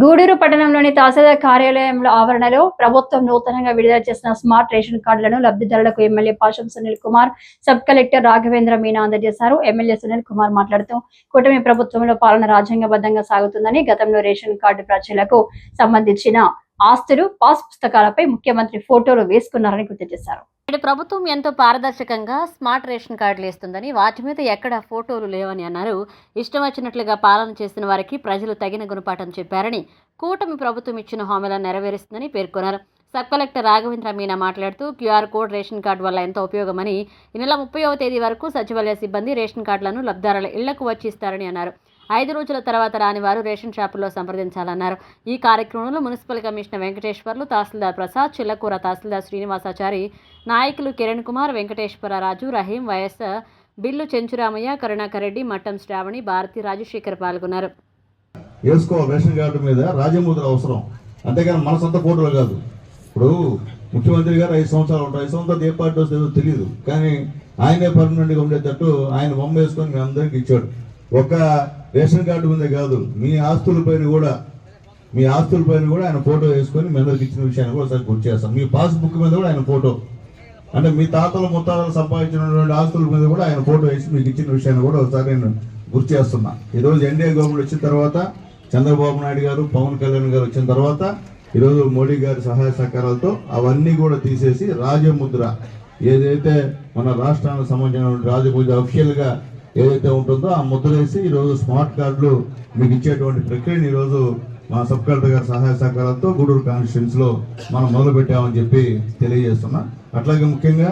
గూడూరు పట్టణంలోని తహసీల్దార్ కార్యాలయంలో ఆవరణలో ప్రభుత్వం నూతనంగా విడుదల చేసిన స్మార్ట్ రేషన్ కార్డులను లబ్ధిదారులకు MLA Pasham Sunil Kumar, sub collector Raghavendra Meena అందజేశారు. ఎమ్మెల్యే సునీల్ కుమార్ మాట్లాడుతూ కూటమి ప్రభుత్వంలో పాలన రాజ్యాంగబద్ధంగా సాగుతుందని, గతంలో రేషన్ కార్డు ప్రజలకు సంబంధించిన ఆస్తులు, పాస్ పుస్తకాలపై ముఖ్యమంత్రి ఫోటోలు వేసుకున్నారని గుర్తు చేశారు. నేడు ప్రభుత్వం ఎంతో పారదర్శకంగా స్మార్ట్ రేషన్ కార్డులు ఇస్తుందని, వాటి మీద ఎక్కడ ఫోటోలు లేవని అన్నారు. ఇష్టం వచ్చినట్లుగా పాలన చేసిన వారికి ప్రజలు తగిన గుణపాఠం చెప్పారని, కూటమి ప్రభుత్వం ఇచ్చిన హామీలను నెరవేరుస్తుందని పేర్కొన్నారు. సబ్ కలెక్టర్ రాఘవేంద్ర మీనా మాట్లాడుతూ క్యూఆర్ కోడ్ రేషన్ కార్డు వల్ల ఎంతో ఉపయోగమని, ఈ నెల 30వ తేదీ వరకు సచివాలయ సిబ్బంది రేషన్ కార్డులను లబ్ధిదారుల ఇళ్లకు వచ్చి ఇస్తారని అన్నారు. 5 రోజుల తర్వాత రాని వారు రేషన్ షాపుల్లో సంప్రదించాలన్నారు. ఈ కార్యక్రమంలో మున్సిపల్ కమిషనర్ వెంకటేశ్వర్లు, తహసీల్దార్ ప్రసాద్, చిల్లకూర తహసీల్దార్ శ్రీనివాసాచారి, నాయకులు కిరణ్ కుమార్, వెంకటేశ్వర రాజు, రహీం, వైఎస్, బిల్లు చెంచురామయ్య, కరుణాకర్ రెడ్డి, మట్టం శ్రావణి, భారతి, రాజశేఖర్ పాల్గొన్నారు. రేషన్ కార్డు మీద రాజముద్ర అవసరం, అంతేగాని మన సొంత ఫోటోలు కాదు. ఇప్పుడు ముఖ్యమంత్రి గారు 5 సంవత్సరాలు ఉంటారు, 5 సంవత్సరాలు ఏ పార్టీ వస్తుందో తెలియదు, కానీ ఆయనే పర్మనెంట్గా ఉండేటట్టు ఆయన బొమ్మ వేసుకొని మీ అందరికి ఇచ్చాడు. ఒక రేషన్ కార్డు మీద కాదు, మీ ఆస్తులపైన కూడా ఆయన ఫోటో వేసుకొని మీ అందరికి ఇచ్చిన విషయాన్ని కూడా ఒకసారి గుర్తు చేస్తాం. మీ పాస్బుక్ మీద కూడా ఆయన ఫోటో, అంటే మీ తాతలు ముత్తాతలు సంపాదించినటువంటి ఆస్తుల మీద కూడా ఆయన ఫోటో వేసి మీకు ఇచ్చిన విషయాన్ని కూడా ఒకసారి నేను గుర్తు చేస్తున్నా. ఈరోజు ఎన్డీఏ గవర్నమెంట్ వచ్చిన తర్వాత, చంద్రబాబు నాయుడు గారు, పవన్ కళ్యాణ్ గారు వచ్చిన తర్వాత, ఈరోజు మోడీ గారి సహాయ సహకారాలతో అవన్నీ కూడా తీసేసి రాజముద్ర ఏదైతే మన రాష్ట్రానికి సంబంధించిన రాజముద్ర అఫీషియల్గా ఏదైతే ఉంటుందో ఆ ముద్ర వేసి ఈరోజు స్మార్ట్ కార్డులు మీకు ఇచ్చేటువంటి ప్రక్రియను ఈరోజు మా సబ్ కలెక్టర్ గారి సహాయ సహకారంతో గూడూరు కాన్స్టిట్యున్సీలో మనం మొదలు పెట్టామని చెప్పి తెలియజేస్తున్నా. అట్లాగే ముఖ్యంగా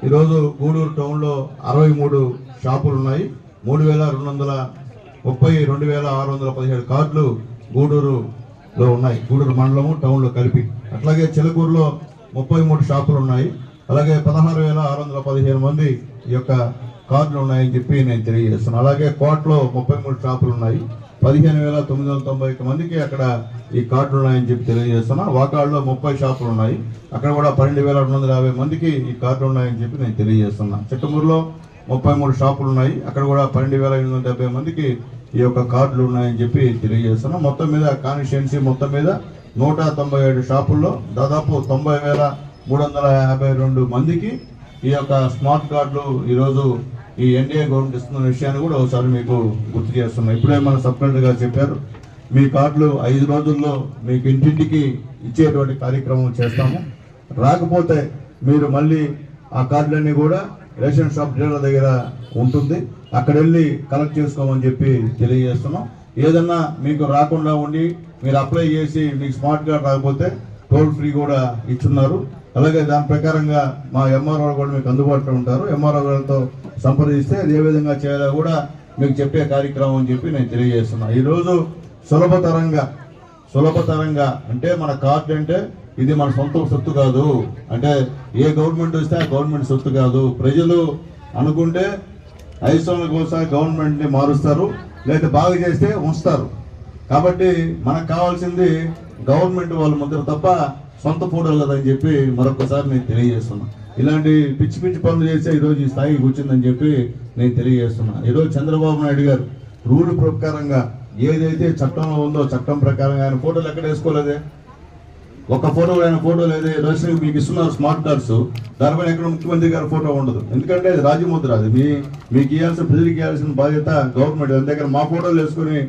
ఈరోజు గూడూరు టౌన్లో 63 షాపులు ఉన్నాయి. 32,617 కార్డులు గూడూరులో ఉన్నాయి, గూడూరు మండలము టౌన్లో కలిపి. అట్లాగే చిలకూరులో 33 షాపులు ఉన్నాయి. అలాగే 16,615 మంది ఈ యొక్క కార్డులు ఉన్నాయని చెప్పి నేను తెలియజేస్తున్నాను. అలాగే కోటలో 33 షాపులు ఉన్నాయి, 15,991 మందికి అక్కడ ఈ కార్డులు ఉన్నాయని చెప్పి తెలియజేస్తున్నా. వాకాడులో 30 షాపులు ఉన్నాయి, అక్కడ కూడా 12,250 మందికి ఈ కార్డులు ఉన్నాయని చెప్పి నేను తెలియజేస్తున్నా. చిట్టమూరులో 33 షాపులు ఉన్నాయి, అక్కడ కూడా 12,870 మందికి ఈ యొక్క కార్డులు ఉన్నాయని చెప్పి తెలియజేస్తున్నా. మొత్తం మీద కాన్స్టిట్యుయెన్సీ మొత్తం మీద 197 షాపుల్లో దాదాపు 90,352 మందికి ఈ యొక్క స్మార్ట్ కార్డులు ఈరోజు ఈ ఎన్డీఏ గవర్నమెంట్ ఇస్తున్న విషయాన్ని కూడా ఒకసారి మీకు గుర్తు చేస్తున్నాం. ఇప్పుడే మన సబ్ కలెక్టర్ గారు చెప్పారు, మీ కార్డులు 5 రోజుల్లో మీకు ఇంటింటికి ఇచ్చేటువంటి కార్యక్రమం చేస్తాము. రాకపోతే మీరు మళ్ళీ ఆ కార్డులన్నీ కూడా రేషన్ షాప్ డీలర్ దగ్గర ఉంటుంది, అక్కడ వెళ్ళి కలెక్ట్ చేసుకోమని చెప్పి తెలియజేస్తున్నాం. ఏదన్నా మీకు రాకుండా ఉండి మీరు అప్లై చేసి మీకు స్మార్ట్ కార్డు రాకపోతే టోల్ ఫ్రీ కూడా ఇచ్చున్నారు. అలాగే దాని ప్రకారంగా మా ఎంఆర్ఓ కూడా మీకు అందుబాటులో ఉంటారు. ఎంఆర్ఓ గారితో సంప్రదిస్తే అది ఏ విధంగా చేయాలో కూడా మీకు చెప్పే కార్యక్రమం అని చెప్పి నేను తెలియజేస్తున్నా. ఈరోజు సులభతరంగా అంటే మన కార్డు అంటే ఇది మన సొంత సొత్తు కాదు, అంటే ఏ గవర్నమెంట్ వస్తే ఆ గవర్నమెంట్ సొత్తు కాదు. ప్రజలు అనుకుంటే 5 సంవత్సరాలకు ఒకసారి గవర్నమెంట్ని మారుస్తారు, లేదా బాగా చేస్తే ఉంచుతారు. కాబట్టి మనకు కావాల్సింది గవర్నమెంట్ వాళ్ళ ముద్ర తప్ప సొంత ఫోటోలు కదని చెప్పి మరొకసారి నేను తెలియజేస్తున్నా. ఇలాంటి పిచ్చి పనులు చేస్తే ఈరోజు ఈ స్థాయికి వచ్చిందని చెప్పి నేను తెలియజేస్తున్నా. ఈరోజు చంద్రబాబు నాయుడు గారు రూల్ ప్రకారంగా ఏదైతే చట్టంలో ఉందో చట్టం ప్రకారంగా ఆయన ఫోటోలు ఎక్కడ వేసుకోలేదే, ఒక ఫోటో ఆయన ఫోటో లేదే. రేషన్ మీకు ఇస్తున్నారు స్మార్ట్ కార్డ్స్, దానిపైన ఎక్కడ ముఖ్యమంత్రి గారి ఫోటో ఉండదు. ఎందుకంటే అది రాజముద్ర, అది మీకు ఇవ్వాల్సిన ప్రజలకు ఇవ్వాల్సిన బాధ్యత గవర్నమెంట్. అంతేకాని మా ఫోటోలు వేసుకొని